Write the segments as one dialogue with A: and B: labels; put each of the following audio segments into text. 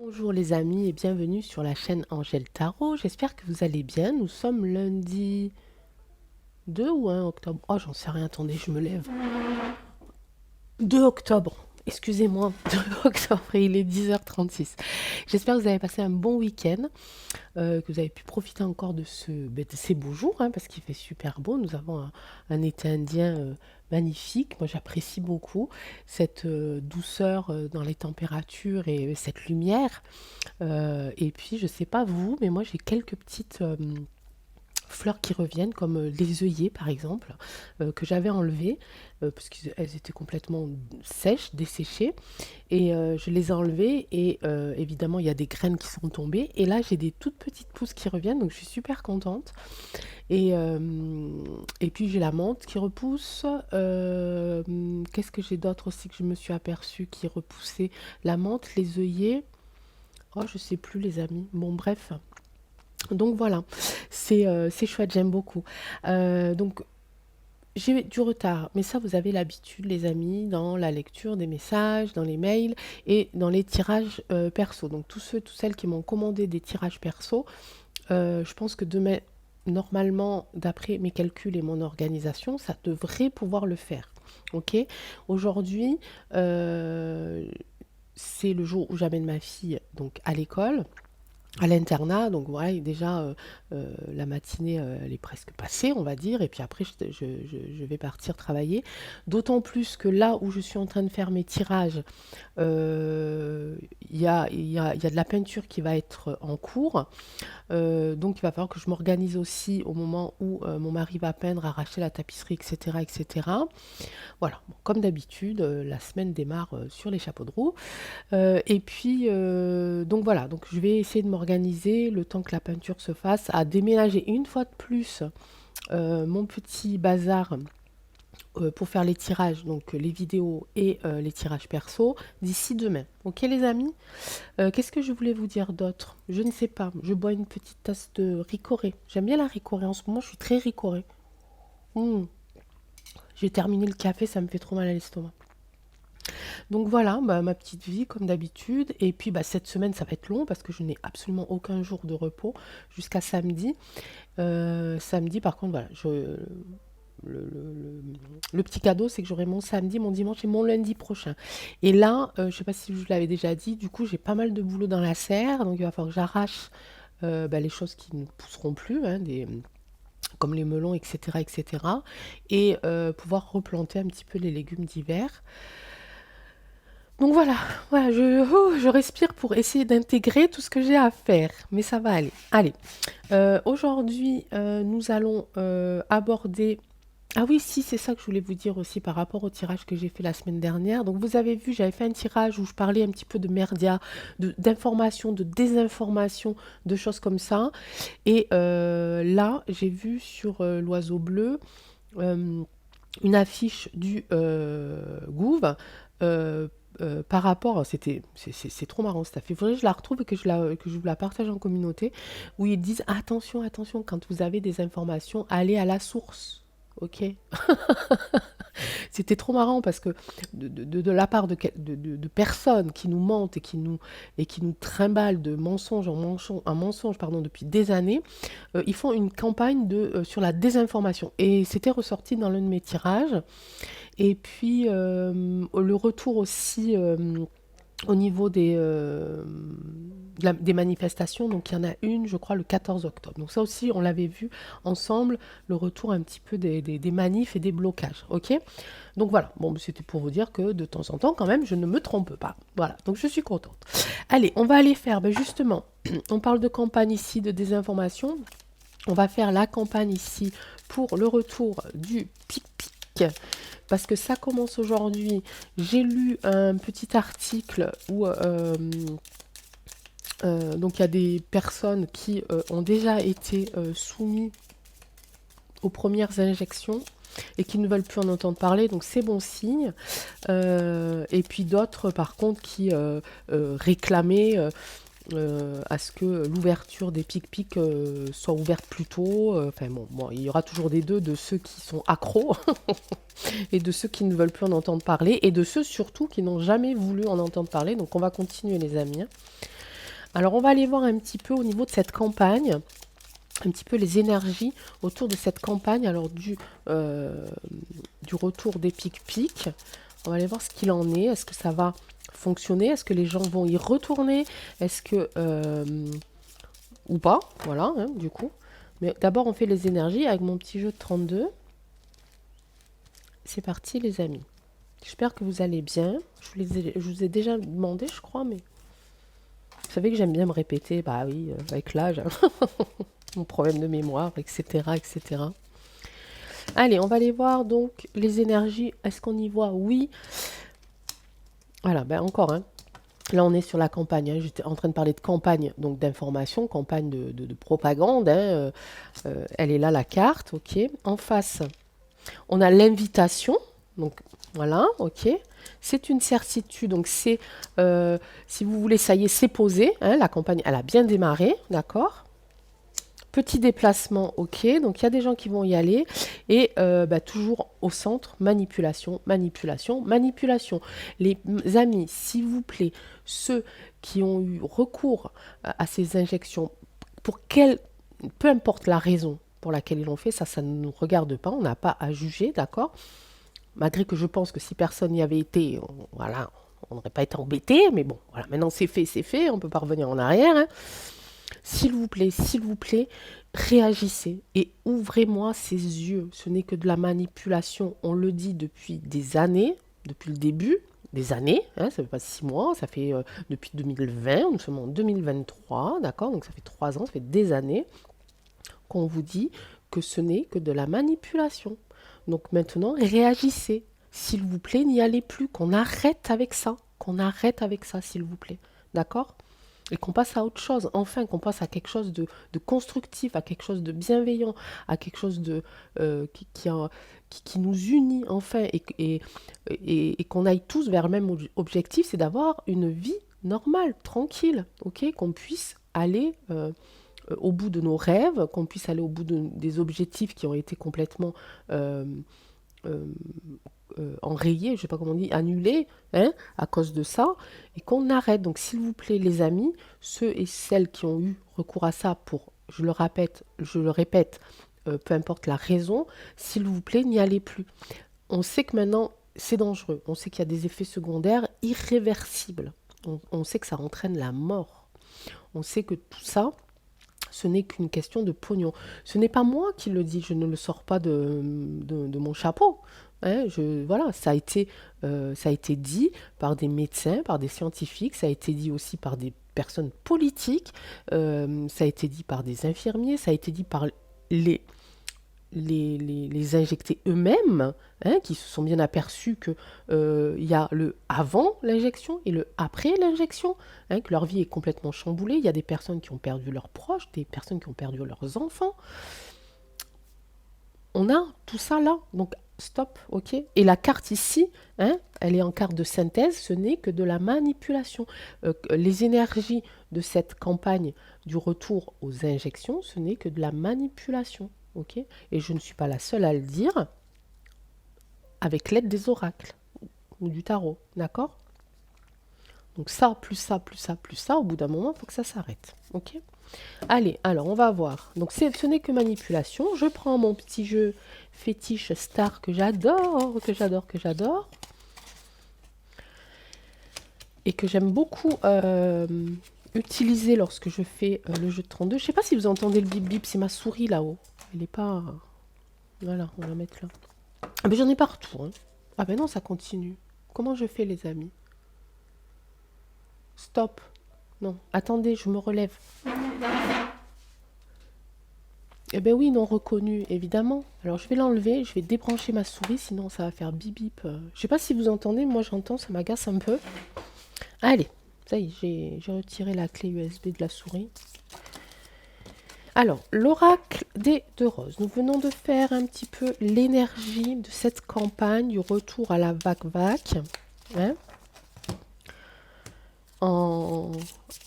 A: Bonjour les amis et bienvenue sur la chaîne Angèle Tarot. J'espère que vous allez bien. Nous sommes lundi 2 ou 1 octobre. Oh, j'en sais rien, attendez, je me lève. 2 octobre. Excusez-moi, 2 octobre et il est 10h36. J'espère que vous avez passé un bon week-end, que vous avez pu profiter encore de ces beaux jours, hein, parce qu'il fait super beau. Nous avons un été indien magnifique. Moi, j'apprécie beaucoup cette douceur dans les températures et cette lumière. Et puis, je sais pas vous, mais moi j'ai quelques petites fleurs qui reviennent, comme les œillets par exemple, que j'avais enlevées, parce qu'elles étaient complètement sèches, desséchées. Et je les ai enlevées et évidemment il y a des graines qui sont tombées. Et là j'ai des toutes petites pousses qui reviennent, donc je suis super contente. Et puis j'ai la menthe qui repousse. Qu'est-ce que j'ai d'autre aussi que je me suis aperçue qui repoussait? La menthe, les œillets. Oh, je sais plus les amis. Bon, bref. Donc voilà, c'est chouette, j'aime beaucoup. Donc j'ai du retard, mais ça vous avez l'habitude les amis, dans la lecture des messages, dans les mails et dans les tirages perso. Donc tous ceux, toutes celles qui m'ont commandé des tirages perso, je pense que demain, normalement, d'après mes calculs et mon organisation, ça devrait pouvoir le faire. Ok. Aujourd'hui, c'est le jour où j'amène ma fille donc à l'école, à l'internat, donc voilà, déjà la matinée elle est presque passée, on va dire, et puis après je vais partir travailler. D'autant plus que là où je suis en train de faire mes tirages, il y a de la peinture qui va être en cours. Donc il va falloir que je m'organise aussi au moment où mon mari va peindre, arracher la tapisserie, etc. etc. Voilà, bon, comme d'habitude, la semaine démarre sur les chapeaux de roue. Et puis, donc voilà, donc je vais essayer de m'organiser le temps que la peinture se fasse, à déménager une fois de plus mon petit bazar pour faire les tirages, donc les vidéos et les tirages perso, d'ici demain. Ok les amis. Qu'est-ce que je voulais vous dire d'autre? Je ne sais pas, je bois une petite tasse de ricoré. J'aime bien la ricoré, en ce moment je suis très ricoré. Mmh. J'ai terminé le café, ça me fait trop mal à l'estomac. Donc voilà, bah, ma petite vie comme d'habitude. Et puis bah, cette semaine, ça va être long parce que je n'ai absolument aucun jour de repos jusqu'à samedi. Samedi, par contre, voilà, le petit cadeau, c'est que j'aurai mon samedi, mon dimanche et mon lundi prochain. Et là, je ne sais pas si je vous l'avais déjà dit, du coup, j'ai pas mal de boulot dans la serre. Donc il va falloir que j'arrache bah, les choses qui ne pousseront plus, hein, comme les melons, etc., etc. Et cetera. Et pouvoir replanter un petit peu les légumes d'hiver. Donc voilà, voilà je respire pour essayer d'intégrer tout ce que j'ai à faire, mais ça va aller. Allez, aujourd'hui, nous allons aborder... Ah oui, si, c'est ça que je voulais vous dire aussi par rapport au tirage que j'ai fait la semaine dernière. Donc vous avez vu, j'avais fait un tirage où je parlais un petit peu de merdia, d'informations, de désinformations, de choses comme ça. Et là, j'ai vu sur l'oiseau bleu euh, une affiche du Gouv. euh, par rapport, c'est trop marrant cette affiche. Il faudrait que je la retrouve et que je vous la partage en communauté, où ils disent attention, attention, quand vous avez des informations, allez à la source. Ok. C'était trop marrant parce que de la part de personnes qui nous mentent et qui nous trimballent de mensonge en mensonge pardon, depuis des années, ils font une campagne sur la désinformation. Et c'était ressorti dans l'un de mes tirages. Et puis le retour aussi au niveau des manifestations, donc il y en a une, je crois, le 14 octobre. Donc ça aussi, on l'avait vu ensemble, le retour un petit peu des manifs et des blocages. Ok. Donc voilà, bon, c'était pour vous dire que de temps en temps, quand même, je ne me trompe pas. Voilà, donc je suis contente. Allez, on va aller faire, ben justement, on parle de campagne ici, de désinformation. On va faire la campagne ici pour le retour du pic-pic. Parce que ça commence aujourd'hui. J'ai lu un petit article où donc il y a des personnes qui ont déjà été soumises aux premières injections et qui ne veulent plus en entendre parler, donc c'est bon signe. Et puis d'autres, par contre, qui réclamaient à ce que l'ouverture des pic-pic soit ouverte plus tôt. Enfin bon, il y aura toujours des deux, de ceux qui sont accros et de ceux qui ne veulent plus en entendre parler, et de ceux surtout qui n'ont jamais voulu en entendre parler. Donc on va continuer les amis, hein. Alors, on va aller voir un petit peu au niveau de cette campagne, un petit peu les énergies autour de cette campagne, alors du retour des pic-pic. On va aller voir ce qu'il en est. Est-ce que ça va fonctionner? Est-ce que les gens vont y retourner? Est-ce que... ou pas, voilà, hein, du coup. Mais d'abord, on fait les énergies avec mon petit jeu de 32. C'est parti, les amis. J'espère que vous allez bien. Je vous ai déjà demandé, je crois, mais... Vous savez que j'aime bien me répéter, bah oui, avec l'âge, hein, mon problème de mémoire, etc., etc. Allez, on va aller voir donc les énergies. Est-ce qu'on y voit? Oui. Voilà, ben encore, hein. Là, on est sur la campagne, hein. J'étais en train de parler de campagne, donc d'information, campagne de propagande, hein. Elle est là, la carte, ok. En face, on a l'invitation, donc voilà, ok. C'est une certitude, donc c'est, si vous voulez, ça y est, c'est posé, hein. La campagne, elle a bien démarré, d'accord. Petit déplacement, ok. Donc, il y a des gens qui vont y aller. Et bah, toujours au centre, manipulation, manipulation, manipulation. Les amis, s'il vous plaît, ceux qui ont eu recours à ces injections, peu importe la raison pour laquelle ils l'ont fait, ça ne nous regarde pas. On n'a pas à juger, d'accord? Malgré que je pense que si personne n'y avait été, voilà, on n'aurait pas été embêté. Mais bon, voilà, maintenant c'est fait. On ne peut pas revenir en arrière, hein. S'il vous plaît, réagissez et ouvrez-moi ces yeux. Ce n'est que de la manipulation. On le dit depuis des années, depuis le début, des années. Hein, ça fait pas 6 mois, ça fait depuis 2020, nous sommes en 2023, d'accord? Donc ça fait 3 ans, ça fait des années qu'on vous dit que ce n'est que de la manipulation. Donc maintenant, réagissez. S'il vous plaît, n'y allez plus, qu'on arrête avec ça. Qu'on arrête avec ça, s'il vous plaît. D'accord? Et qu'on passe à autre chose, enfin, qu'on passe à quelque chose de constructif, à quelque chose de bienveillant, à quelque chose qui nous unit, enfin, et qu'on aille tous vers le même objectif, c'est d'avoir une vie normale, tranquille, ok? Qu'on puisse aller au bout de nos rêves, qu'on puisse aller au bout des objectifs qui ont été complètement euh, euh, enrayés, je ne sais pas comment on dit, annulés, hein, à cause de ça, et qu'on arrête. Donc s'il vous plaît les amis, ceux et celles qui ont eu recours à ça pour, je le répète, peu importe la raison, s'il vous plaît, n'y allez plus. On sait que maintenant, c'est dangereux. On sait qu'il y a des effets secondaires irréversibles. On sait que ça entraîne la mort. On sait que tout ça, ce n'est qu'une question de pognon. Ce n'est pas moi qui le dis, je ne le sors pas de mon chapeau. Hein, voilà, ça a été dit par des médecins, par des scientifiques, ça a été dit aussi par des personnes politiques, ça a été dit par des infirmiers, ça a été dit par les, les injectés eux-mêmes, hein, qui se sont bien aperçus que il y a le avant l'injection et le après l'injection, hein, que leur vie est complètement chamboulée. Il y a des personnes qui ont perdu leurs proches, des personnes qui ont perdu leurs enfants. On a tout ça là, donc stop, ok. Et la carte ici, hein, elle est en carte de synthèse, ce n'est que de la manipulation. Les énergies de cette campagne du retour aux injections, ce n'est que de la manipulation, ok. Et je ne suis pas la seule à le dire avec l'aide des oracles ou du tarot, d'accord? Donc ça, plus ça, plus ça, plus ça, au bout d'un moment, il faut que ça s'arrête, ok. Allez, alors on va voir. Donc ce n'est que manipulation. Je prends mon petit jeu fétiche star que j'adore, que j'adore, que j'adore. Et que j'aime beaucoup utiliser lorsque je fais le jeu de 32. Je ne sais pas si vous entendez le bip bip, c'est ma souris là-haut. Elle n'est pas... Voilà, on va la mettre là. Ah ben j'en ai partout. Hein. Ah ben non, ça continue. Comment je fais les amis? Stop. Non, attendez, je me relève. Eh ben oui, non reconnu, évidemment. Alors je vais l'enlever, je vais débrancher ma souris, sinon ça va faire bip bip. Je sais pas si vous entendez, moi j'entends, ça m'agace un peu. Allez, ça y est, j'ai retiré la clé USB de la souris. Alors, l'oracle des deux roses. Nous venons de faire un petit peu l'énergie de cette campagne, du retour à la vac-vac. Hein.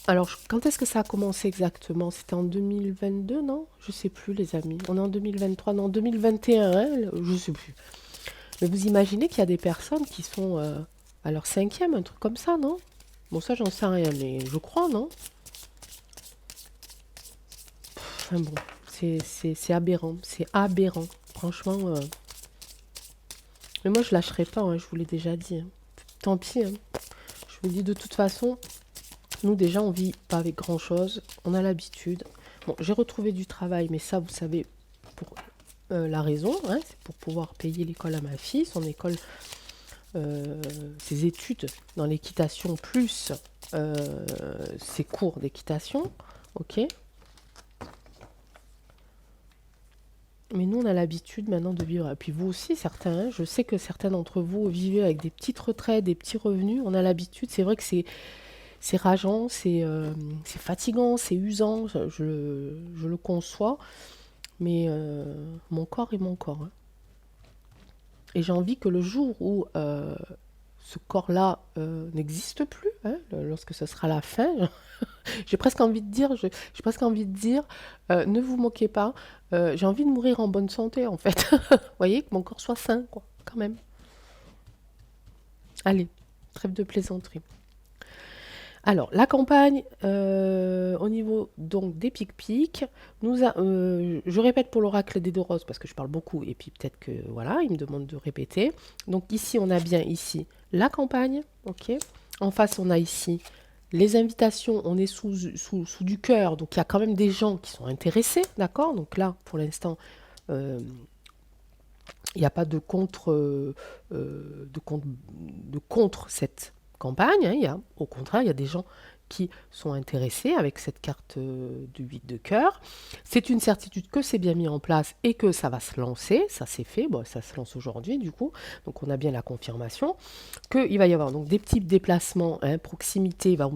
A: Alors, quand est-ce que ça a commencé exactement? C'était en 2022, non? Je sais plus, les amis. On est en 2023, non, 2021, hein? Je sais plus. Mais vous imaginez qu'il y a des personnes qui sont à leur 5e, un truc comme ça, non? Bon, ça, j'en sais rien, mais je crois, non? Enfin bon, c'est aberrant. C'est aberrant. Franchement. Mais moi, je lâcherai pas, hein, je vous l'ai déjà dit, hein. Tant pis, hein. Je vous dis de toute façon, nous déjà, on vit pas avec grand-chose. On a l'habitude. Bon, j'ai retrouvé du travail, mais ça, vous savez, pour la raison, hein, c'est pour pouvoir payer l'école à ma fille, son école, ses études dans l'équitation, plus ses cours d'équitation. Ok. Mais nous, on a l'habitude maintenant de vivre. Et puis vous aussi, certains, hein, je sais que certains d'entre vous vivez avec des petites retraites, des petits revenus. On a l'habitude. C'est vrai que c'est rageant, c'est fatigant, c'est usant. Je le conçois. Mais mon corps est mon corps, hein. Et j'ai envie que le jour où ce corps-là n'existe plus, hein, lorsque ce sera la fin, j'ai presque envie de dire, j'ai presque envie de dire, ne vous moquez pas, j'ai envie de mourir en bonne santé en fait. Vous voyez, que mon corps soit sain, quoi, quand même. Allez, trêve de plaisanterie. Alors, la campagne, au niveau donc des pic-pics, je répète pour l'oracle des deux roses parce que je parle beaucoup et puis peut-être que voilà, il me demande de répéter. Donc ici, on a bien ici la campagne, ok. En face, on a ici les invitations, on est sous du cœur, donc il y a quand même des gens qui sont intéressés, d'accord. Donc là, pour l'instant, euh, il n'y a pas de contre cette campagne, hein. Au contraire, il y a des gens qui sont intéressés avec cette carte du 8 de cœur. C'est une certitude que c'est bien mis en place et que ça va se lancer. Ça c'est fait, bon, ça se lance aujourd'hui du coup. Donc on a bien la confirmation qu'il va y avoir donc des petits déplacements, hein, proximité, va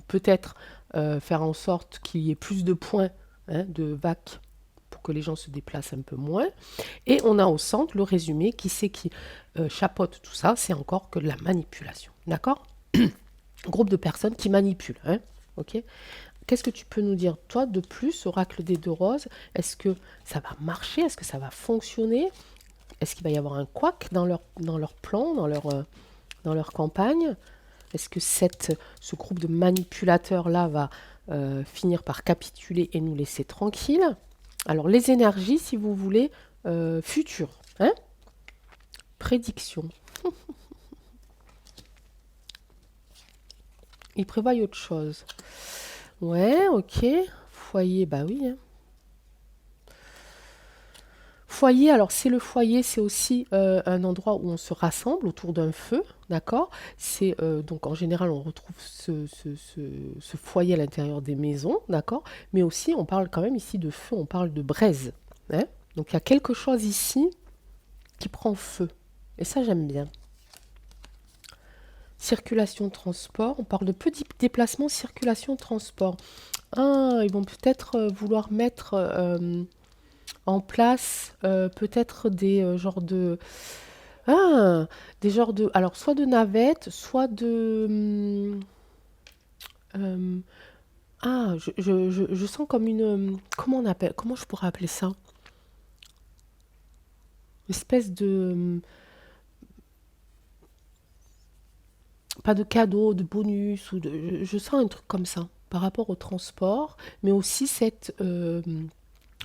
A: peut-être faire en sorte qu'il y ait plus de points, hein, de VAC pour que les gens se déplacent un peu moins. Et on a au centre le résumé qui chapeaute tout ça, c'est encore que de la manipulation. D'accord. Groupe de personnes qui manipulent. Hein, ok. Qu'est-ce que tu peux nous dire, toi, de plus, oracle des deux roses? Est-ce que ça va marcher? Est-ce que ça va fonctionner? Est-ce qu'il va y avoir un couac dans leur plan, dans leur campagne? Est-ce que ce groupe de manipulateurs-là va finir par capituler et nous laisser tranquilles? Alors, les énergies, si vous voulez, futures. Hein, prédiction. Il prévoit autre chose. Ouais, ok. Foyer, bah oui, hein. Foyer, alors c'est le foyer, c'est aussi un endroit où on se rassemble autour d'un feu, d'accord? C'est donc en général on retrouve ce foyer à l'intérieur des maisons, d'accord? Mais aussi on parle quand même ici de feu, on parle de braise, hein? Donc il y a quelque chose ici qui prend feu. Et ça j'aime bien. Circulation, transport, on parle de petits déplacements, circulation, transport. Ah, ils vont peut-être vouloir mettre en place peut-être des genres de... Ah, des genres de... Alors, soit de navettes, soit de... je sens comme une... comment on appelle... Comment je pourrais appeler ça? Une espèce de... pas de cadeau, de bonus, ou de... Je sens un truc comme ça par rapport au transport, mais aussi cette...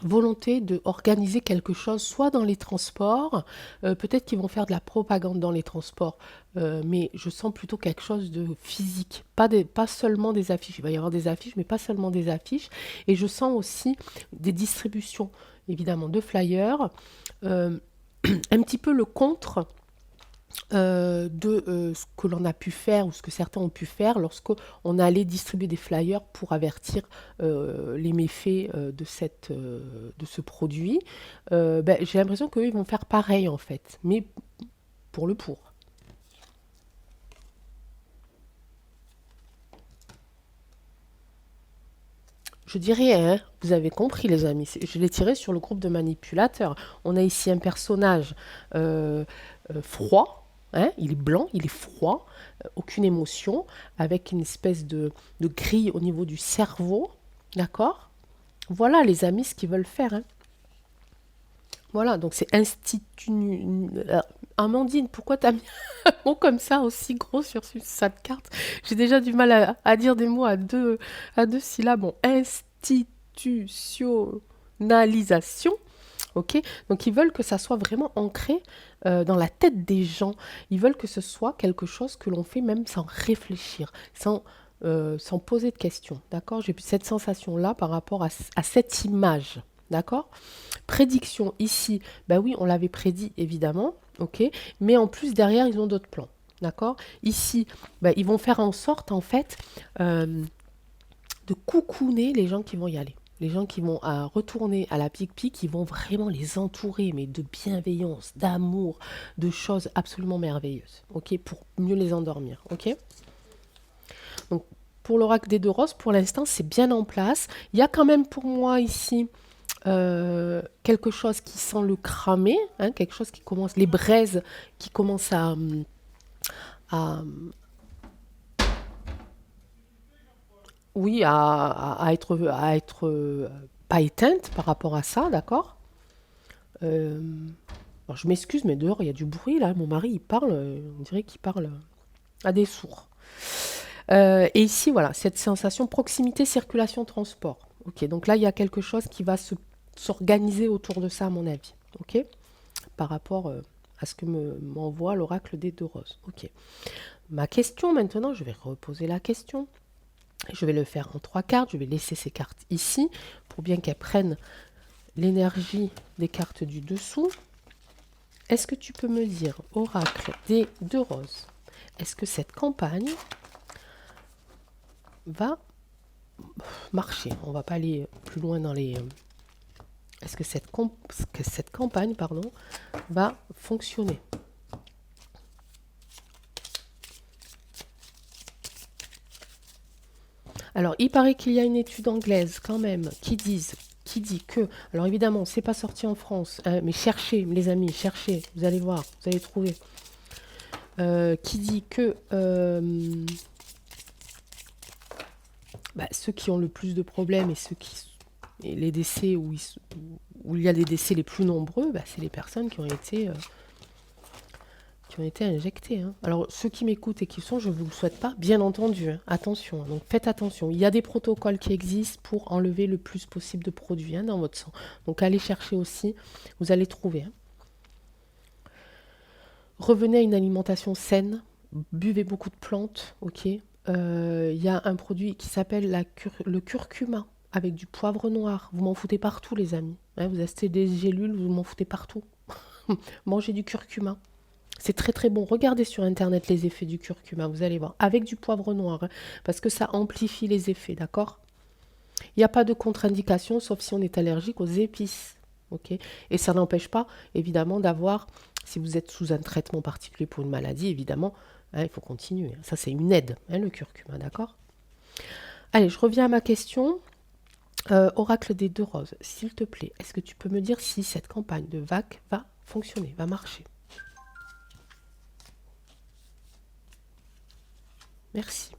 A: volonté de organiser quelque chose, soit dans les transports, peut-être qu'ils vont faire de la propagande dans les transports, mais je sens plutôt quelque chose de physique, pas seulement des affiches. Il va y avoir des affiches, mais pas seulement des affiches. Et je sens aussi des distributions, évidemment, de flyers, un petit peu le contre de ce que l'on a pu faire ou ce que certains ont pu faire lorsqu'on allait distribuer des flyers pour avertir les méfaits de ce produit. J'ai l'impression qu'eux, ils vont faire pareil en fait, mais pour le pour. Je dirais, hein, vous avez compris les amis, je l'ai tiré sur le groupe de manipulateurs. On a ici un personnage froid, hein, il est blanc, il est froid, aucune émotion, avec une espèce de grille au niveau du cerveau, d'accord. Voilà les amis ce qu'ils veulent faire. Hein. Voilà, donc c'est institut... Amandine, pourquoi t'as mis un mot comme ça aussi gros sur cette carte? J'ai déjà du mal à dire des mots à deux syllabes. Bon, institutionnalisation. institutionnalisation. Ok, donc ils veulent que ça soit vraiment ancré dans la tête des gens. Ils veulent que ce soit quelque chose que l'on fait même sans réfléchir, sans poser de questions. D'accord, j'ai cette sensation-là par rapport à cette image. D'accord. Prédiction ici, ben oui, on l'avait prédit évidemment, ok, mais en plus derrière, ils ont d'autres plans. D'accord. Ici, ben, ils vont faire en sorte en fait de coucouner les gens qui vont y aller. Les gens qui vont retourner à la pique-pique, ils vont vraiment les entourer, mais de bienveillance, d'amour, de choses absolument merveilleuses, ok, pour mieux les endormir, ok. Donc, pour l'oracle des deux roses, pour l'instant, c'est bien en place. Il y a quand même pour moi ici quelque chose qui sent le cramer, hein, quelque chose qui commence, les braises qui commencent à, oui, à être pas éteinte par rapport à ça, d'accord. Euh, alors je m'excuse, mais dehors il y a du bruit là. Mon mari il parle, on dirait qu'il parle à des sourds. Et ici voilà, cette sensation proximité, circulation, transport. Ok, donc là il y a quelque chose qui va s'organiser autour de ça à mon avis. Ok, par rapport à ce que m'envoie l'oracle des deux roses. Ok. Ma question maintenant, je vais reposer la question. Je vais le faire en 3 cartes. Je vais laisser ces cartes ici pour bien qu'elles prennent l'énergie des cartes du dessous. Est-ce que tu peux me dire, oracle des deux roses, est-ce que cette campagne va marcher? On va pas aller plus loin dans les... Est-ce que cette campagne va fonctionner? Alors, il paraît qu'il y a une étude anglaise quand même qui dit que, alors évidemment, c'est pas sorti en France, hein, mais cherchez, les amis, cherchez, vous allez voir, vous allez trouver, qui dit que ceux qui ont le plus de problèmes et les décès où il y a les décès les plus nombreux, c'est les personnes qui ont été injectées, hein. Alors, ceux qui m'écoutent et qui sont, je ne vous le souhaite pas, bien entendu, hein, attention, hein, donc faites attention. Il y a des protocoles qui existent pour enlever le plus possible de produits, hein, dans votre sang. Donc, allez chercher aussi, vous allez trouver, hein. Revenez à une alimentation saine, buvez beaucoup de plantes, ok. Il y a un produit qui s'appelle le curcuma, avec du poivre noir. Vous m'en foutez partout, les amis, hein, vous achetez des gélules, vous m'en foutez partout. Mangez du curcuma. C'est très très bon. Regardez sur internet les effets du curcuma, vous allez voir. Avec du poivre noir, hein, parce que ça amplifie les effets, d'accord. Il n'y a pas de contre-indication, sauf si on est allergique aux épices. Ok. Et ça n'empêche pas, évidemment, d'avoir, si vous êtes sous un traitement particulier pour une maladie, évidemment, hein, il faut continuer. Ça, c'est une aide, hein, le curcuma, d'accord. Allez, je reviens à ma question. Oracle des deux roses, s'il te plaît, est-ce que tu peux me dire si cette campagne de VAC va fonctionner, va marcher? Merci.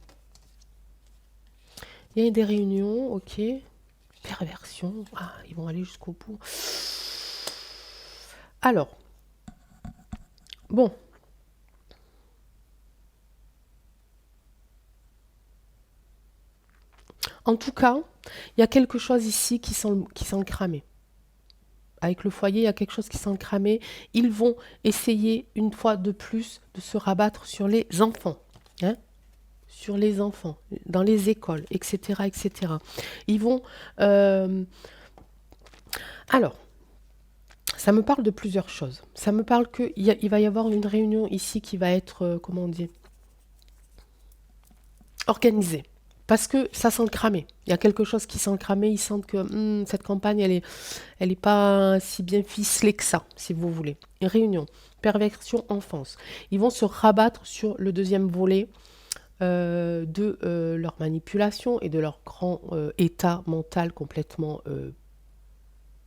A: Il y a des réunions, ok. Perversion, ils vont aller jusqu'au bout. Alors, bon. En tout cas, il y a quelque chose ici qui sent le cramer. Avec le foyer, il y a quelque chose qui sent le cramer. Ils vont essayer, une fois de plus, de se rabattre sur les enfants. Hein, sur les enfants, dans les écoles, etc., etc. Ils vont... Alors, ça me parle de plusieurs choses. Ça me parle qu'il va y avoir une réunion ici qui va être, comment on dit, organisée. Parce que ça sent le cramer. Il y a quelque chose qui sent le cramer. Ils sentent que cette campagne, elle est pas si bien ficelée que ça, si vous voulez. Une réunion, perversion, enfance. Ils vont se rabattre sur le deuxième volet de leur manipulation et de leur grand état mental complètement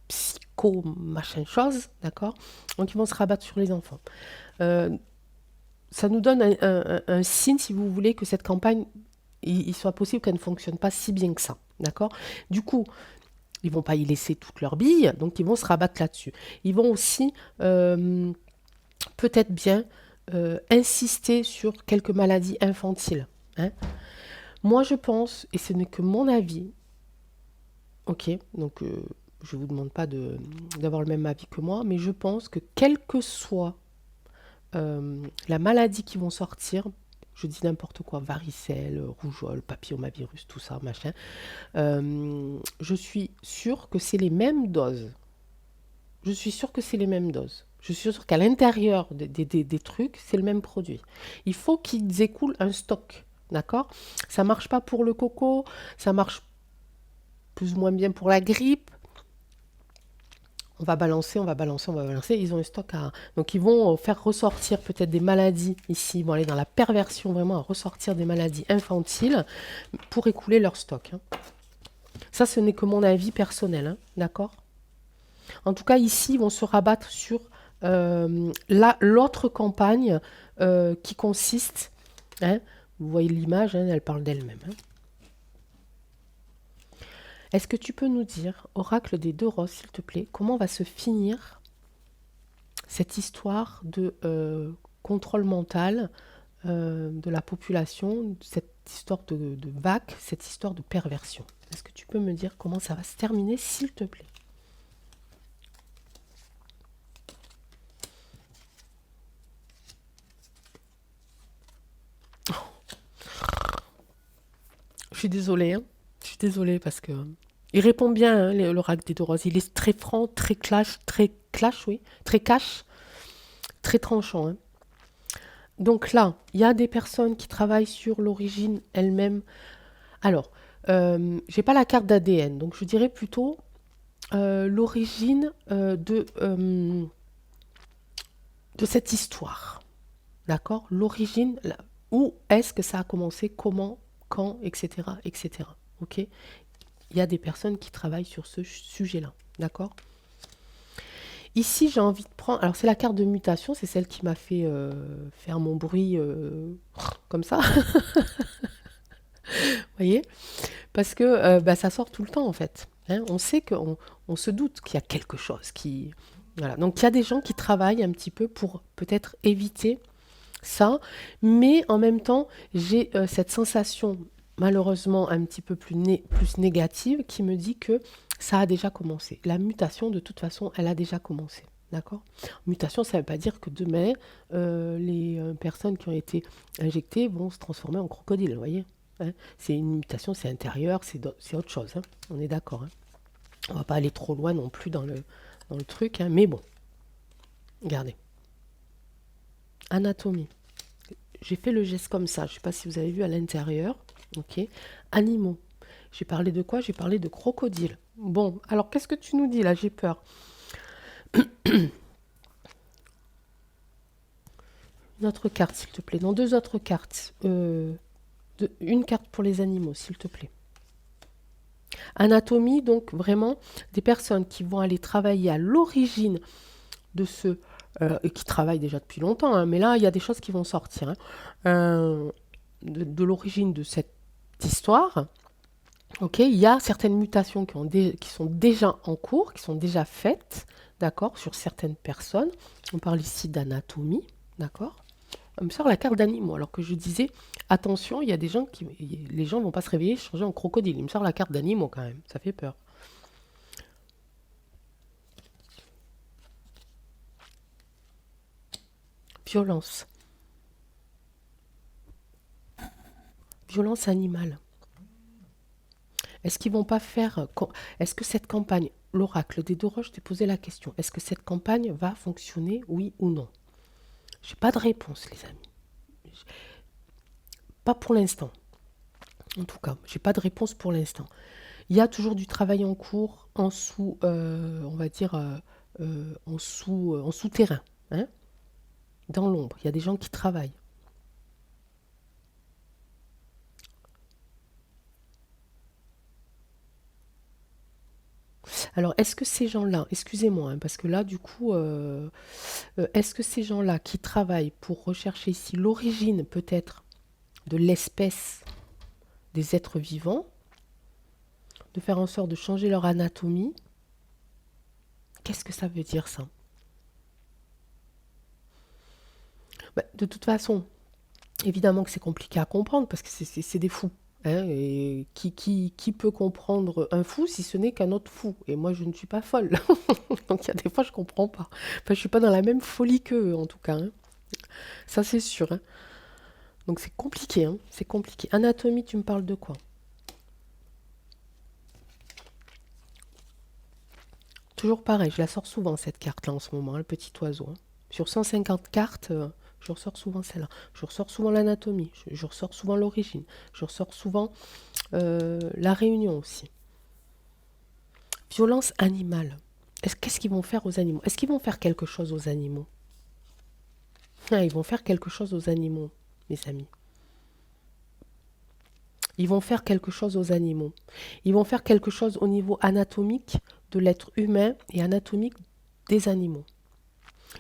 A: psycho, machin chose, d'accord. Donc ils vont se rabattre sur les enfants. Ça nous donne un signe, si vous voulez, que cette campagne, il soit possible qu'elle ne fonctionne pas si bien que ça, d'accord. Du coup, ils vont pas y laisser toutes leurs billes, donc ils vont se rabattre là-dessus. Ils vont aussi peut-être bien insister sur quelques maladies infantiles, hein. Moi, je pense, et ce n'est que mon avis, Ok, donc je vous demande pas d'avoir le même avis que moi, mais je pense que quelle que soit la maladie qui vont sortir, je dis n'importe quoi, varicelle, rougeole, papillomavirus, tout ça, machin, je suis sûre que c'est les mêmes doses. Je suis sûre que c'est les mêmes doses. Je suis sûre qu'à l'intérieur des trucs, c'est le même produit. Il faut qu'ils écoulent un stock. D'accord. Ça marche pas pour le coco, ça marche plus ou moins bien pour la grippe. On va balancer, on va balancer, on va balancer. Ils ont un stock à... Donc ils vont faire ressortir peut-être des maladies ici. Ils vont aller dans la perversion vraiment à ressortir des maladies infantiles pour écouler leur stock, hein. Ça, ce n'est que mon avis personnel, hein, d'accord. En tout cas, ici, ils vont se rabattre sur l'autre campagne qui consiste, hein, vous voyez l'image, hein, elle parle d'elle-même, hein. Est-ce que tu peux nous dire, oracle des deux roses, s'il te plaît, comment va se finir cette histoire de contrôle mental de la population, cette histoire de vague, cette histoire de perversion? Est-ce que tu peux me dire comment ça va se terminer, s'il te plaît? Je suis désolée, hein. Je suis désolée parce que il répond bien, hein, l'oracle des deux roses. Il est très franc, très clash, oui, très cash, très tranchant, hein. Donc là, il y a des personnes qui travaillent sur l'origine elle-même. Alors, j'ai pas la carte d'ADN, donc je dirais plutôt l'origine de cette histoire. D'accord. L'origine, où est-ce que ça a commencé, comment, quand, etc. etc. Ok. Il y a des personnes qui travaillent sur ce sujet-là. D'accord. Ici, j'ai envie de prendre... Alors, c'est la carte de mutation, c'est celle qui m'a fait faire mon bruit comme ça. Vous voyez. Parce que bah, ça sort tout le temps, en fait, hein. On sait on se doute qu'il y a quelque chose qui... Voilà. Donc, il y a des gens qui travaillent un petit peu pour peut-être éviter ça. Mais en même temps, j'ai cette sensation, malheureusement, un petit peu plus négative, qui me dit que ça a déjà commencé. La mutation, de toute façon, elle a déjà commencé. D'accord. Mutation, ça ne veut pas dire que demain, les personnes qui ont été injectées vont se transformer en crocodile, vous voyez, hein. C'est une mutation, c'est intérieur, c'est autre chose, hein. On est d'accord, hein. On va pas aller trop loin non plus dans le truc, hein. Mais bon, regardez. Anatomie. J'ai fait le geste comme ça. Je ne sais pas si vous avez vu à l'intérieur. Ok. Animaux. J'ai parlé de quoi? J'ai parlé de crocodile. Bon, alors qu'est-ce que tu nous dis là? J'ai peur. Une autre carte, s'il te plaît. Non, deux autres cartes. Une carte pour les animaux, s'il te plaît. Anatomie, donc vraiment des personnes qui vont aller travailler à l'origine de ce... et qui travaillent déjà depuis longtemps, hein, mais là, il y a des choses qui vont sortir, hein, de l'origine de cette histoire. Ok, il y a certaines mutations qui sont déjà en cours, qui sont déjà faites, d'accord, sur certaines personnes. On parle ici d'anatomie, d'accord. On me sort la carte d'animaux, alors que je disais, attention, il y a des gens qui... Les gens vont pas se réveiller, changer en crocodile. Il me sort la carte d'animaux quand même, ça fait peur. Violence. Violence animale. Est-ce qu'ils vont pas faire... Est-ce que cette campagne, l'oracle des deux roches, je t'ai posé la question, est-ce que cette campagne va fonctionner, oui ou non? J'ai pas de réponse, les amis. Pas pour l'instant. En tout cas, j'ai pas de réponse pour l'instant. Il y a toujours du travail en cours, en sous, on va dire, en souterrain, hein, dans l'ombre. Il y a des gens qui travaillent. Alors, est-ce que ces gens-là, excusez-moi, hein, parce que là, du coup, est-ce que ces gens-là qui travaillent pour rechercher ici l'origine peut-être de l'espèce des êtres vivants, de faire en sorte de changer leur anatomie, qu'est-ce que ça veut dire ça? Bah, de toute façon, évidemment que c'est compliqué à comprendre parce que c'est des fous. Hein, et qui peut comprendre un fou si ce n'est qu'un autre fou? Et moi, je ne suis pas folle. Donc, il y a des fois, je comprends pas. Enfin, je suis pas dans la même folie qu'eux, en tout cas, hein. Ça, c'est sûr, hein. Donc, c'est compliqué, hein. C'est compliqué. Anatomie, tu me parles de quoi? Toujours pareil, je la sors souvent, cette carte-là, en ce moment, hein, le petit oiseau, hein. Sur 150 cartes, je ressors souvent celle-là. Je ressors souvent l'anatomie. Je ressors souvent l'origine. Je ressors souvent la réunion aussi. Violence animale. Qu'est-ce qu'ils vont faire aux animaux? Est-ce qu'ils vont faire quelque chose aux animaux? Ah, ils vont faire quelque chose aux animaux, mes amis. Ils vont faire quelque chose aux animaux. Ils vont faire quelque chose au niveau anatomique de l'être humain et anatomique des animaux.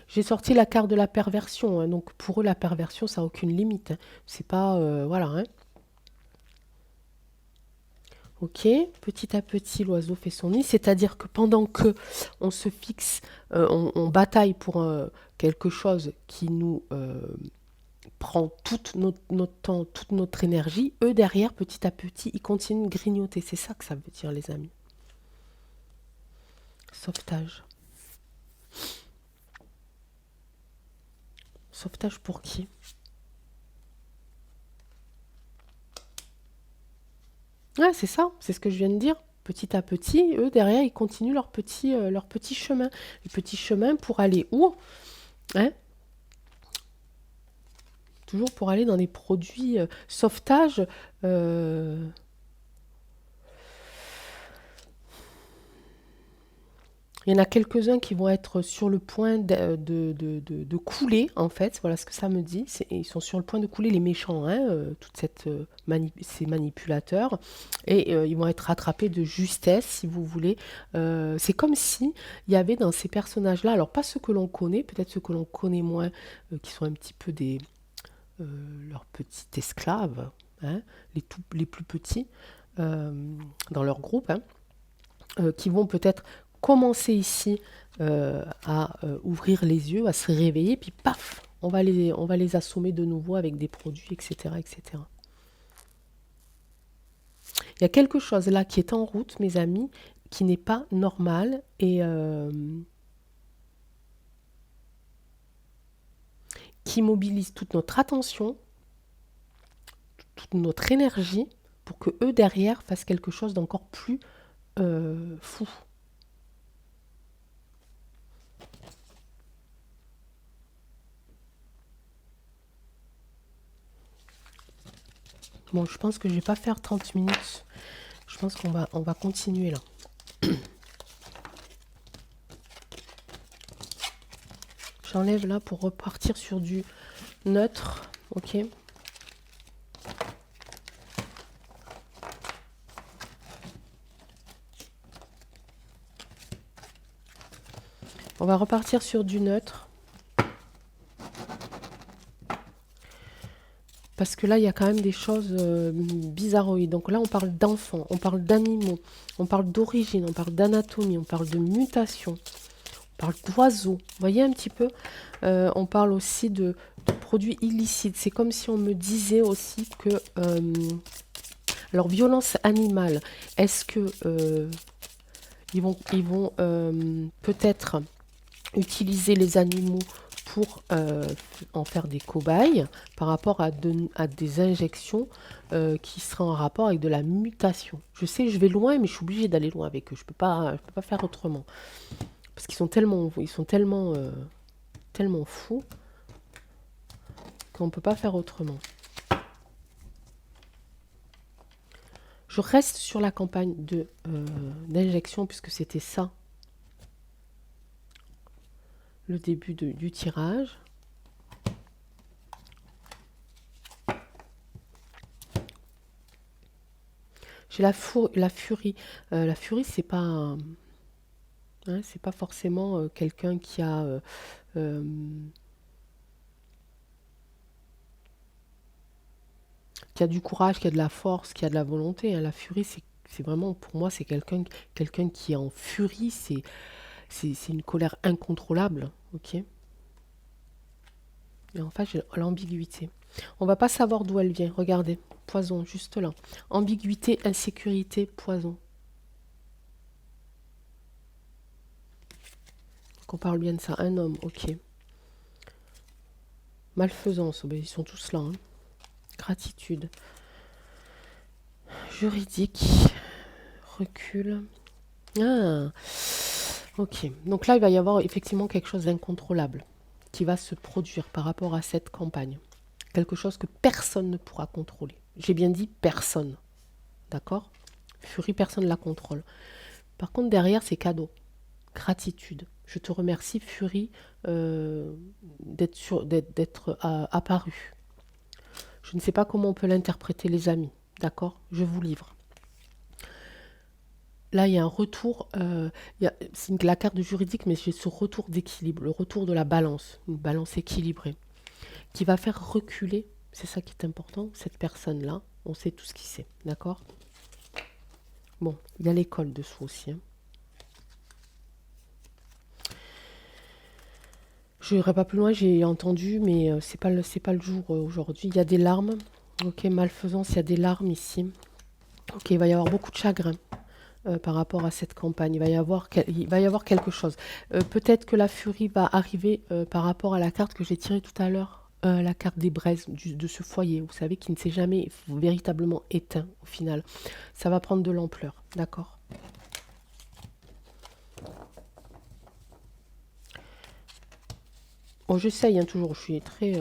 A: J'ai sorti la carte de la perversion, hein, donc pour eux la perversion ça n'a aucune limite, hein. C'est pas voilà, hein. Ok, petit à petit l'oiseau fait son nid, c'est-à-dire que pendant que on se fixe, on bataille pour quelque chose qui nous prend tout notre temps, toute notre énergie, eux derrière, petit à petit, ils continuent de grignoter. C'est ça que ça veut dire, les amis. Sauvetage. Sauvetage pour qui? Ouais, c'est ça, c'est ce que je viens de dire. Petit à petit, eux derrière, ils continuent leur petit chemin. Le petit chemin pour aller où? Hein? Toujours pour aller dans des produits sauvetage. euh, Il y en a quelques-uns qui vont être sur le point de couler, en fait. Voilà ce que ça me dit. Ils sont sur le point de couler, les méchants, hein, toute ces manipulateurs. Et ils vont être rattrapés de justesse, si vous voulez. C'est comme si il y avait dans ces personnages-là, alors pas ceux que l'on connaît, peut-être ceux que l'on connaît moins, qui sont un petit peu leurs petits esclaves, hein, les plus petits, euh, dans leur groupe, hein, qui vont peut-être commencer ici à ouvrir les yeux, à se réveiller, puis paf, on va les assommer de nouveau avec des produits, etc., etc. Il y a quelque chose là qui est en route, mes amis, qui n'est pas normal et qui mobilise toute notre attention, toute notre énergie, pour que eux derrière fassent quelque chose d'encore plus fou. Bon, je pense que je vais pas faire 30 minutes. Je pense on va continuer là. J'enlève là pour repartir sur du neutre. Ok. On va repartir sur du neutre. Parce que là, il y a quand même des choses bizarroïdes. Donc là, on parle d'enfants, on parle d'animaux, on parle d'origine, on parle d'anatomie, on parle de mutation, on parle d'oiseaux. Vous voyez un petit peu. On parle aussi de produits illicites. C'est comme si on me disait aussi que... alors, violence animale, est-ce que ils vont peut-être utiliser les animaux pour en faire des cobayes par rapport à des injections qui seraient en rapport avec de la mutation. Je sais, je vais loin, mais je suis obligée d'aller loin avec eux. Je peux pas faire autrement. Parce ils sont tellement fous qu'on ne peut pas faire autrement. Je reste sur la campagne d'injection puisque c'était ça le début du tirage. J'ai la furie. La furie, c'est pas forcément quelqu'un euh, qui a du courage, qui a de la force, qui a de la volonté, hein. La furie, c'est vraiment, pour moi, c'est quelqu'un qui est en furie. C'est une colère incontrôlable, ok? Et en fait, j'ai l'ambiguïté. On va pas savoir d'où elle vient. Regardez. poison, juste là. Ambiguïté, insécurité, poison. Qu'on parle bien de ça. Un homme, ok. Malfaisance, ben, ils sont tous là. Hein. Gratitude. Juridique. Recul. Ah, ok. Donc là, il va y avoir effectivement quelque chose d'incontrôlable qui va se produire par rapport à cette campagne. Quelque chose que personne ne pourra contrôler. J'ai bien dit personne. D'accord? Furie, personne ne la contrôle. Par contre, derrière, c'est cadeau. Gratitude. Je te remercie, Furie, d'être apparu. Je ne sais pas comment on peut l'interpréter, les amis. D'accord? Je vous livre. Là, il y a un retour, c'est la carte du juridique, mais j'ai ce retour d'équilibre, le retour de la balance, une balance équilibrée, qui va faire reculer, c'est ça qui est important, cette personne-là, on sait tout ce qu'il sait, d'accord? Bon, il y a l'école dessous aussi. Hein. Je n'irai pas plus loin, j'ai entendu, mais c'est pas le jour aujourd'hui. Il y a des larmes, ok, malfaisance, il y a des larmes ici. Ok, il va y avoir beaucoup de chagrin. Par rapport à cette campagne. Il va y avoir quelque chose. Peut-être que la furie va arriver par rapport à la carte que j'ai tirée tout à l'heure, la carte des braises de ce foyer, vous savez, qui ne s'est jamais véritablement éteint au final. Ça va prendre de l'ampleur, d'accord? Bon, j'essaye hein, toujours, je suis très...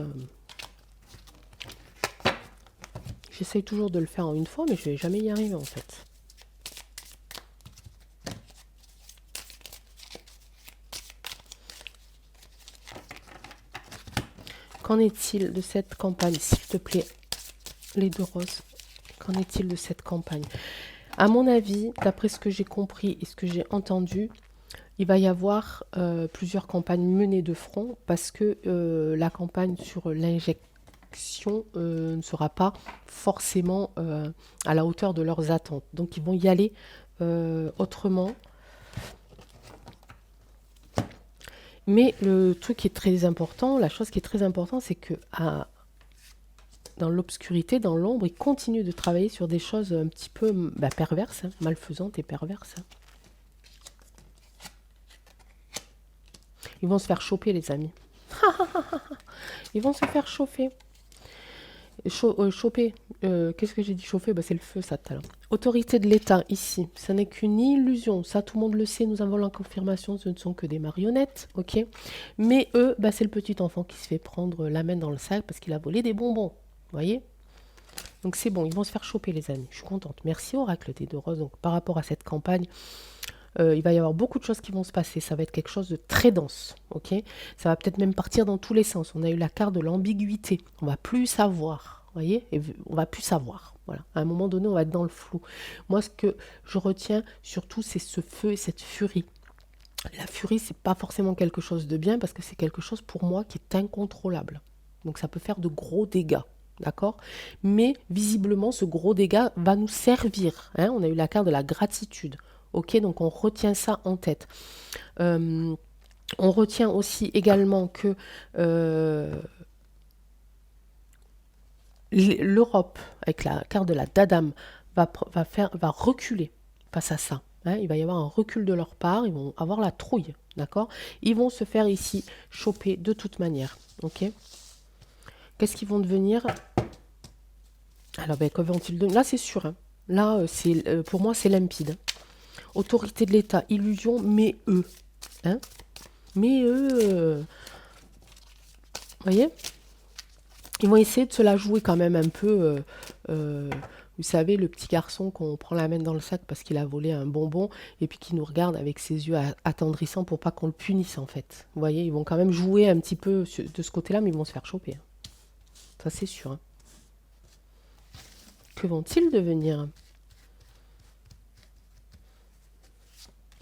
A: J'essaye toujours de le faire en une fois, mais je ne vais jamais y arriver en fait. Qu'en est-il de cette campagne, s'il te plaît, les deux roses? Qu'en est-il de cette campagne? À mon avis, d'après ce que j'ai compris et ce que j'ai entendu, il va y avoir plusieurs campagnes menées de front parce que la campagne sur l'injection ne sera pas forcément à la hauteur de leurs attentes. Donc ils vont y aller autrement. Mais le truc qui est très important, la chose qui est très importante, c'est que dans l'obscurité, dans l'ombre, ils continuent de travailler sur des choses un petit peu perverses, hein, malfaisantes et perverses. Hein. Ils vont se faire choper, les amis. Ils vont se faire chauffer. Choper. Qu'est-ce que j'ai dit chauffer? C'est le feu, ça, tout à l'heure. Autorité de l'État, ici. Ça n'est qu'une illusion. Ça, tout le monde le sait. Nous avons la confirmation. Ce ne sont que des marionnettes. Ok. Mais eux, c'est le petit enfant qui se fait prendre la main dans le sac parce qu'il a volé des bonbons. Vous voyez? Donc, c'est bon. Ils vont se faire choper, les amis. Je suis contente. Merci, Oracle des deux roses. Donc, par rapport à cette campagne, il va y avoir beaucoup de choses qui vont se passer. Ça va être quelque chose de très dense. Ok, ça va peut-être même partir dans tous les sens. On a eu la carte de l'ambiguïté. On va plus savoir. Vous voyez, et on va plus savoir. Voilà. À un moment donné, on va être dans le flou. Moi, ce que je retiens surtout, c'est ce feu et cette furie. La furie, c'est pas forcément quelque chose de bien parce que c'est quelque chose pour moi qui est incontrôlable. Donc ça peut faire de gros dégâts. D'accord? Mais visiblement, ce gros dégât va nous servir. Hein. On a eu la carte de la gratitude. Ok, donc on retient ça en tête. On retient aussi également que l'Europe, avec la carte de la Dadam, va reculer face à ça. Hein. Il va y avoir un recul de leur part, ils vont avoir la trouille, d'accord? Ils vont se faire ici choper de toute manière, ok? Qu'est-ce qu'ils vont devenir? Alors, que vont-ils devenir? Là, c'est sûr, hein. Là, pour moi, c'est limpide. Autorité de l'État, illusion, mais eux. Hein? Mais eux, vous voyez, ils vont essayer de se la jouer quand même un peu. Vous savez, le petit garçon qu'on prend la main dans le sac parce qu'il a volé un bonbon et puis qui nous regarde avec ses yeux attendrissants pour pas qu'on le punisse en fait. Vous voyez, ils vont quand même jouer un petit peu de ce côté-là, mais ils vont se faire choper. Hein. Ça, c'est sûr. Hein. Que vont-ils devenir?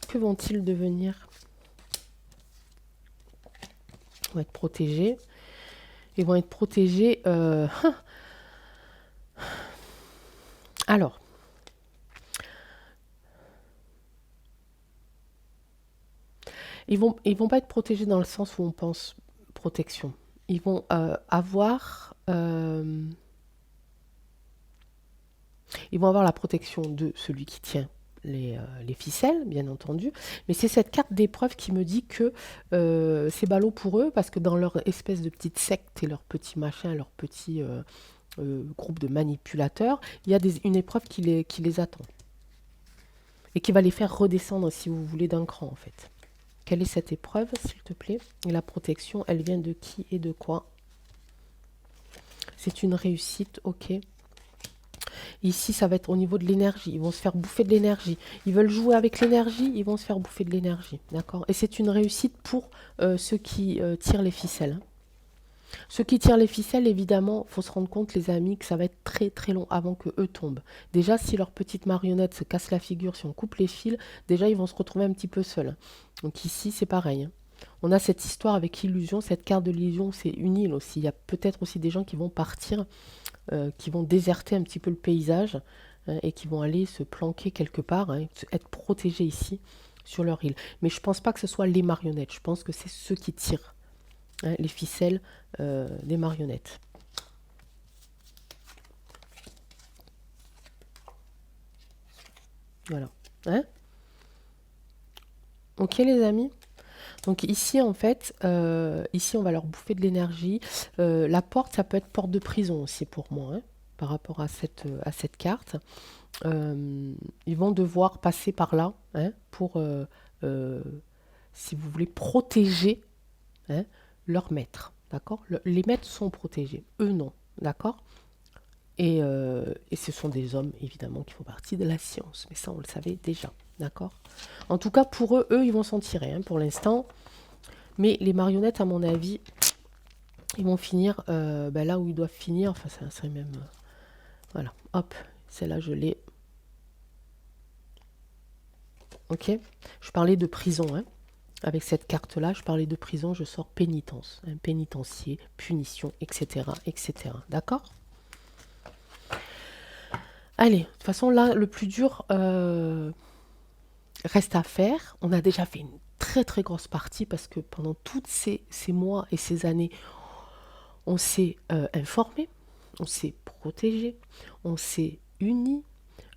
A: Que vont-ils devenir? Ils vont être protégés. Ils vont être protégés. Alors, ils vont pas être protégés dans le sens où on pense protection. Ils vont avoir Ils vont avoir la protection de celui qui tient les ficelles, bien entendu. Mais c'est cette carte d'épreuve qui me dit que c'est ballot pour eux, parce que dans leur espèce de petite secte et leur petit machin, leur petit groupe de manipulateurs, il y a une épreuve qui les attend. Et qui va les faire redescendre, si vous voulez, d'un cran, en fait. Quelle est cette épreuve, s'il te plaît? Et la protection, elle vient de qui et de quoi? C'est une réussite, ok. Ici, ça va être au niveau de l'énergie. Ils vont se faire bouffer de l'énergie. Ils veulent jouer avec l'énergie, ils vont se faire bouffer de l'énergie. D'accord? Et c'est une réussite pour ceux qui tirent les ficelles. Hein. Ceux qui tirent les ficelles, évidemment, il faut se rendre compte, les amis, que ça va être très très long avant que eux tombent. Déjà, si leur petite marionnette se casse la figure, si on coupe les fils, déjà, ils vont se retrouver un petit peu seuls. Donc ici, c'est pareil. Hein. On a cette histoire avec Illusion, cette carte de l'illusion, c'est une île aussi. Il y a peut-être aussi des gens qui vont partir, qui vont déserter un petit peu le paysage hein, et qui vont aller se planquer quelque part, hein, être protégés ici sur leur île. Mais je ne pense pas que ce soit les marionnettes, je pense que c'est ceux qui tirent hein, les ficelles des marionnettes. Voilà. Hein? Ok les amis? Donc ici, en fait, ici, on va leur bouffer de l'énergie. La porte, ça peut être porte de prison aussi pour moi, hein, par rapport à cette carte. Ils vont devoir passer par là hein, pour, si vous voulez, protéger hein, leur maître. D'accord? Les maîtres sont protégés, eux non. D'accord? Et ce sont des hommes, évidemment, qui font partie de la science. Mais ça, on le savait déjà. D'accord? En tout cas, pour eux, ils vont s'en tirer hein, pour l'instant. Mais les marionnettes, à mon avis, ils vont finir là où ils doivent finir. Enfin, ça serait même... voilà, hop, celle-là, je l'ai. Ok? Je parlais de prison, hein. Avec cette carte-là, je parlais de prison, je sors pénitence, hein, pénitencier, punition, etc., etc. D'accord? Allez, de toute façon, là, le plus dur reste à faire. On a déjà fait une très très grosse partie parce que pendant tous ces mois et ces années, on s'est informé, on s'est protégé, on s'est uni,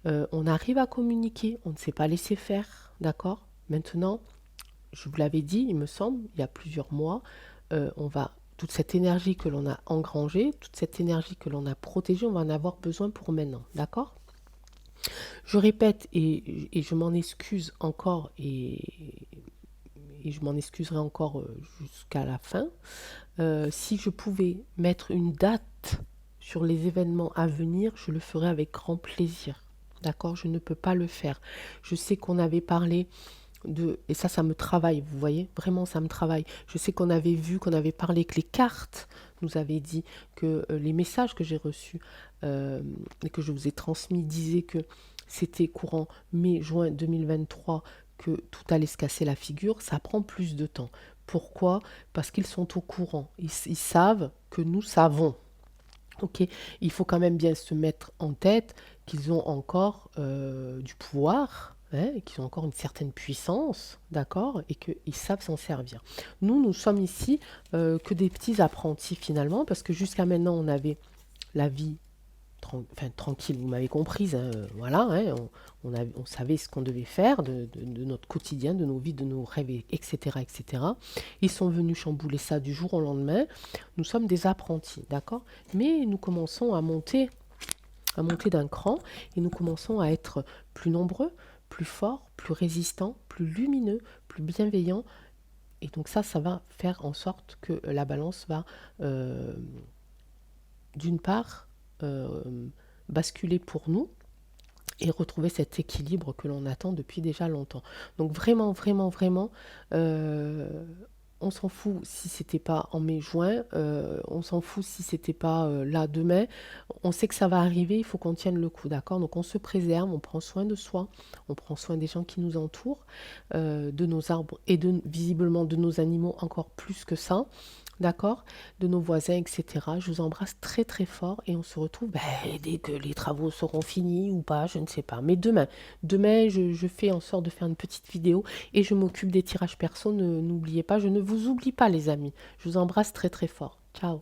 A: on arrive à communiquer, on ne s'est pas laissé faire, d'accord? Maintenant, je vous l'avais dit, il me semble, il y a plusieurs mois, on va toute cette énergie que l'on a engrangée, toute cette énergie que l'on a protégée, on va en avoir besoin pour maintenant, d'accord? Je répète et je m'en excuse encore et je m'en excuserai encore jusqu'à la fin. Si je pouvais mettre une date sur les événements à venir, je le ferais avec grand plaisir. D'accord? Je ne peux pas le faire. Je sais qu'on avait parlé et ça me travaille, vous voyez? Vraiment, ça me travaille. Je sais qu'on avait vu, qu'on avait parlé que les cartes nous avaient dit que les messages que j'ai reçus et que je vous ai transmis disaient que c'était courant mai-juin 2023 que tout allait se casser la figure. Ça prend plus de temps. Pourquoi? Parce qu'ils sont au courant. Ils savent que nous savons. Ok, il faut quand même bien se mettre en tête qu'ils ont encore du pouvoir, hein, et qu'ils ont encore une certaine puissance, d'accord, et qu'ils savent s'en servir. Nous sommes ici que des petits apprentis finalement, parce que jusqu'à maintenant, on avait la vie tranquille, vous m'avez comprise, hein, voilà, hein, on savait ce qu'on devait faire de notre quotidien, de nos vies, de nos rêves, etc., etc. Ils sont venus chambouler ça du jour au lendemain. Nous sommes des apprentis, d'accord? Mais nous commençons à monter d'un cran et nous commençons à être plus nombreux, plus forts, plus résistants, plus lumineux, plus bienveillants. Et donc ça va faire en sorte que la balance va, d'une part, basculer pour nous et retrouver cet équilibre que l'on attend depuis déjà longtemps. Donc vraiment, vraiment, vraiment, on s'en fout si c'était pas en mai-juin, on s'en fout si c'était pas là demain. On sait que ça va arriver, il faut qu'on tienne le coup, d'accord? Donc on se préserve, on prend soin de soi, on prend soin des gens qui nous entourent, de nos arbres et visiblement de nos animaux encore plus que ça. D'accord? De nos voisins, etc. Je vous embrasse très très fort et on se retrouve dès que les travaux seront finis ou pas, je ne sais pas. Mais demain je fais en sorte de faire une petite vidéo et je m'occupe des tirages perso. N'oubliez pas, je ne vous oublie pas les amis. Je vous embrasse très très fort. Ciao!